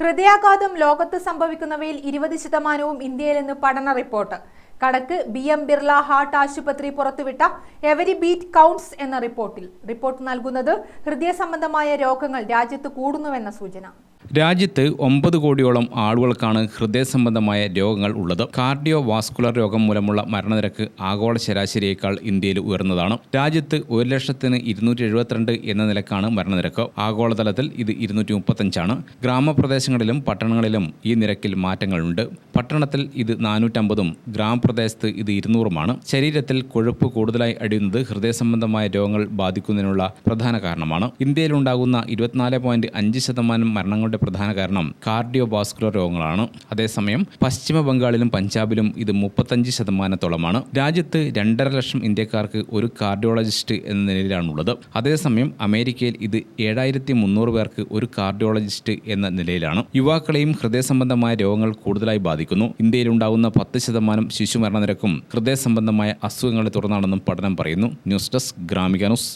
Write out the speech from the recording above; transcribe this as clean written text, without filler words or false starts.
ഹൃദയാഘാതം ലോകത്ത് സംഭവിക്കുന്നവയിൽ 20% ഇന്ത്യയിലെന്ന് പഠന റിപ്പോർട്ട്. കണക്ക് BM ബിർള ഹാർട്ട് ആശുപത്രി പുറത്തുവിട്ട എവരി ബീറ്റ് കൗണ്ട്സ് എന്ന റിപ്പോർട്ട് നൽകുന്നത് ഹൃദയ സംബന്ധമായ രോഗങ്ങൾ രാജ്യത്ത് കൂടുന്നുവെന്ന സൂചന. രാജ്യത്ത് 9 കോടിയോളം ആളുകൾക്കാണ് ഹൃദയ സംബന്ധമായ രോഗങ്ങൾ ഉള്ളത്. കാർഡിയോ വാസ്കുലർ രോഗം മൂലമുള്ള മരണനിരക്ക് ആഗോള ശരാശരിയേക്കാൾ ഇന്ത്യയിൽ ഉയർന്നതാണ്. രാജ്യത്ത് 1,272 എന്ന നിലക്കാണ് മരണനിരക്ക്. ആഗോളതലത്തിൽ ഇത് 235 ആണ്. ഗ്രാമപ്രദേശങ്ങളിലും പട്ടണങ്ങളിലും ഈ നിരക്കിൽ മാറ്റങ്ങളുണ്ട്. പട്ടണത്തിൽ ഇത് 450ഉം ഗ്രാമപ്രദേശത്ത് ഇത് 200ഉമാണ്. ശരീരത്തിൽ കൊഴുപ്പ് കൂടുതലായി അടിയുന്നത് ഹൃദയ സംബന്ധമായ രോഗങ്ങൾ ബാധിക്കുന്നതിനുള്ള പ്രധാന കാരണമാണ്. ഇന്ത്യയിലുണ്ടാകുന്ന 24.5% മരണങ്ങളുടെ പ്രധാന കാരണം കാർഡിയോ വാസ്കുലർ രോഗങ്ങളാണ്. അതേസമയം പശ്ചിമ ബംഗാളിലും പഞ്ചാബിലും ഇത് 35%. രാജ്യത്ത് 2.5 ലക്ഷം ഇന്ത്യക്കാർക്ക് ഒരു കാർഡിയോളജിസ്റ്റ് എന്ന നിലയിലാണുള്ളത്. അതേസമയം അമേരിക്കയിൽ ഇത് 7,300 പേർക്ക് ഒരു കാർഡിയോളജിസ്റ്റ് എന്ന നിലയിലാണ്. യുവാക്കളെയും ഹൃദയ സംബന്ധമായ രോഗങ്ങൾ കൂടുതലായി ബാധിക്കുന്നു. ഇന്ത്യയിലുണ്ടാകുന്ന 10% ശിശു മരണനിരക്കും ഹൃദയ സംബന്ധമായ അസുഖങ്ങളെ തുടർന്നാണെന്നും പഠനം പറയുന്നു. News desk Gramika news.